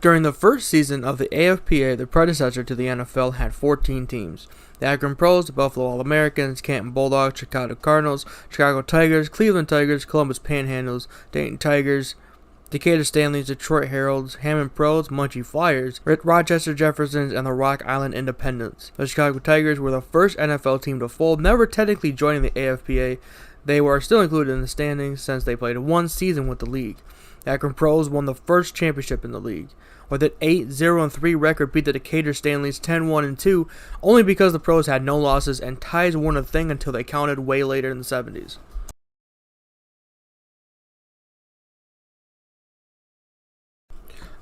During the first season of the AFPA, the predecessor to the NFL, had 14 teams. The Akron Pros, the Buffalo All-Americans, Canton Bulldogs, Chicago Cardinals, Chicago Tigers, Cleveland Tigers, Columbus Panhandles, Dayton Tigers, Decatur Stanleys, Detroit Heralds, Hammond Pros, Muncie Flyers, Rochester Jeffersons, and the Rock Island Independents. The Chicago Tigers were the first NFL team to fold, never technically joining the AFPA. They were still included in the standings since they played one season with the league. The Akron Pros won the first championship in the league. With an 8-0-3 record, beat the Decatur Stanleys 10-1-2, only because the Pros had no losses and ties weren't a thing until they counted way later in the 70s.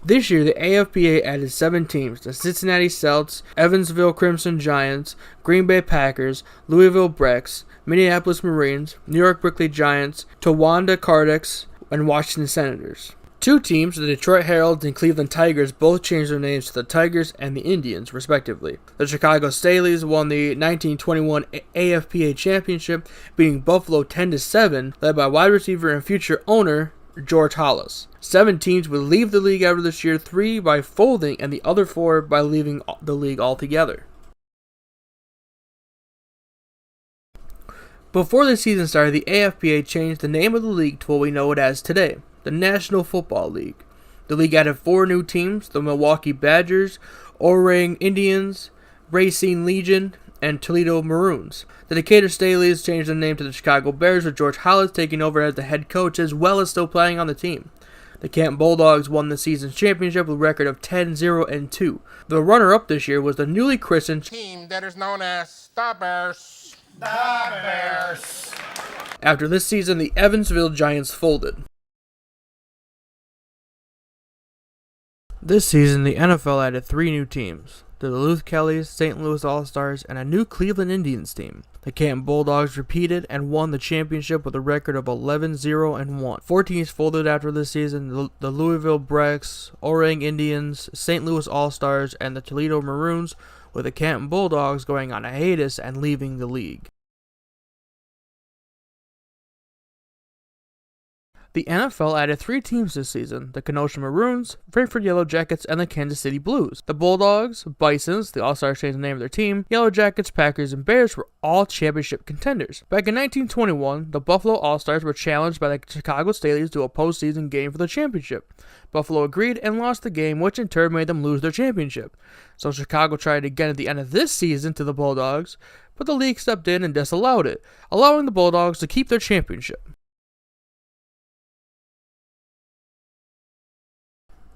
This year, the AFPA added 7 teams: the Cincinnati Celts, Evansville Crimson Giants, Green Bay Packers, Louisville Brecks, Minneapolis Marines, New York Brickley Giants, Towanda Cardex, and Washington Senators. 2 teams, the Detroit Heralds and Cleveland Tigers, both changed their names to the Tigers and the Indians, respectively. The Chicago Staleys won the 1921 AFPA championship, beating Buffalo 10-7, led by wide receiver and future owner George Hollis. 7 teams would leave the league after this year, 3 by folding and the other 4 by leaving the league altogether. Before the season started, the AFPA changed the name of the league to what we know it as today, the National Football League. The league added 4 new teams: the Milwaukee Badgers, Orang Indians, Racine Legion, and Toledo Maroons. The Decatur Staleys changed their name to the Chicago Bears, with George Hollis taking over as the head coach as well as still playing on the team. The Canton Bulldogs won the season's championship with a record of 10-0-2. The runner-up this year was the newly christened team that is known as the Bears. The Bears. After this season, the Evansville Giants folded. This season, the NFL added 3 new teams: the Duluth Kellys, St. Louis All-Stars, and a new Cleveland Indians team. The Canton Bulldogs repeated and won the championship with a record of 11-0-1. 4 teams folded after this season: the Louisville Brecks, Orang Indians, St. Louis All-Stars, and the Toledo Maroons, with the Canton Bulldogs going on a hiatus and leaving the league. The NFL added 3 teams this season: the Kenosha Maroons, Frankford Yellow Jackets, and the Kansas City Blues. The Bulldogs, Bisons, the All-Stars changed the name of their team, Yellow Jackets, Packers, and Bears were all championship contenders. Back in 1921, the Buffalo All-Stars were challenged by the Chicago Staleys to a postseason game for the championship. Buffalo agreed and lost the game, which in turn made them lose their championship. So Chicago tried again at the end of this season to the Bulldogs, but the league stepped in and disallowed it, allowing the Bulldogs to keep their championship.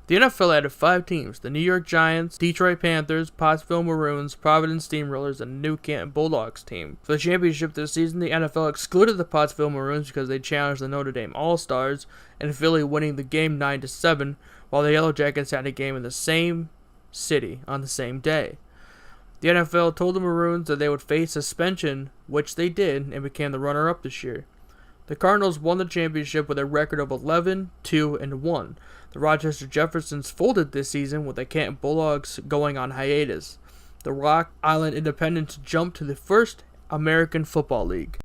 The NFL added 5 teams: the New York Giants, Detroit Panthers, Pottsville Maroons, Providence Steamrollers, and the new Canton Bulldogs team. For the championship this season, the NFL excluded the Pottsville Maroons because they challenged the Notre Dame All-Stars, and Philly winning the game 9-7, while the Yellow Jackets had a game in the same city on the same day. The NFL told the Maroons that they would face suspension, which they did, and became the runner-up this year. The Cardinals won the championship with a record of 11-2-1. The Rochester Jeffersons folded this season, with the Canton Bulldogs going on hiatus. The Rock Island Independents jumped to the first American Football League.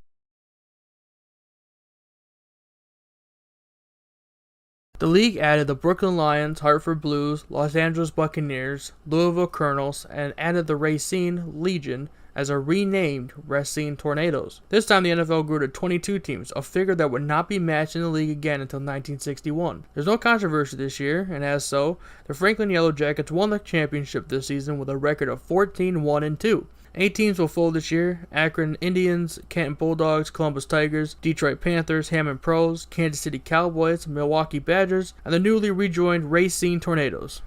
The league added the Brooklyn Lions, Hartford Blues, Los Angeles Buccaneers, Louisville Colonels, and added the Racine Legion as a renamed Racine Tornadoes. This time the NFL grew to 22 teams, a figure that would not be matched in the league again until 1961. There's no controversy this year, and as so, the Franklin Yellow Jackets won the championship this season with a record of 14-1-2. 8 teams will fold this year: Akron Indians, Canton Bulldogs, Columbus Tigers, Detroit Panthers, Hammond Pros, Kansas City Cowboys, Milwaukee Badgers, and the newly rejoined Racine Tornadoes.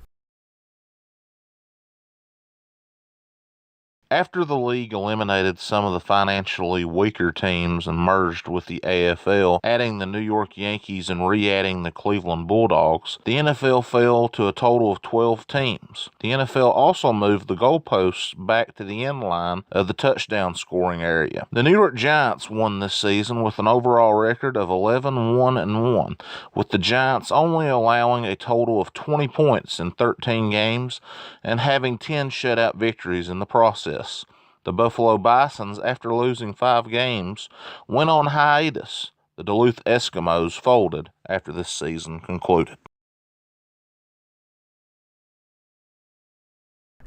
After the league eliminated some of the financially weaker teams and merged with the AFL, adding the New York Yankees and re-adding the Cleveland Bulldogs, the NFL fell to a total of 12 teams. The NFL also moved the goalposts back to the end line of the touchdown scoring area. The New York Giants won this season with an overall record of 11-1-1, with the Giants only allowing a total of 20 points in 13 games and having 10 shutout victories in the process. The Buffalo Bisons, after losing 5 games, went on hiatus. The Duluth Eskimos folded after this season concluded.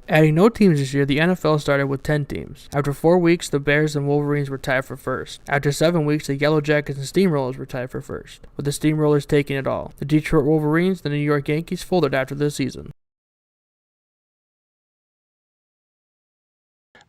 Adding no teams this year, the NFL started with 10 teams. After 4 weeks, the Bears and Wolverines were tied for first. After 7 weeks, the Yellow Jackets and Steamrollers were tied for first, with the Steamrollers taking it all. The Detroit Wolverines and the New York Yankees folded after this season.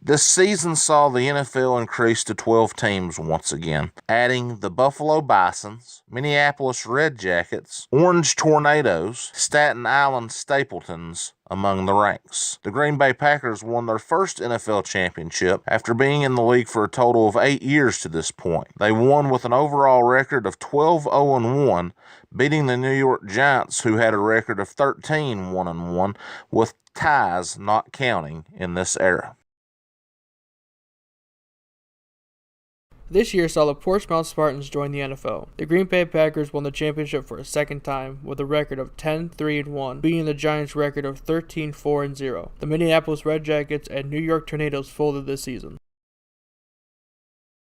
This season saw the NFL increase to 12 teams once again, adding the Buffalo Bisons, Minneapolis Red Jackets, Orange Tornadoes, Staten Island Stapletons among the ranks. The Green Bay Packers won their first NFL championship after being in the league for a total of 8 years to this point. They won with an overall record of 12-0-1, beating the New York Giants, who had a record of 13-1-1, with ties not counting in this era. This year saw the Portsmouth Spartans join the NFL. The Green Bay Packers won the championship for a second time with a record of 10-3-1, beating the Giants' record of 13-4-0. The Minneapolis Red Jackets and New York Tornadoes folded this season.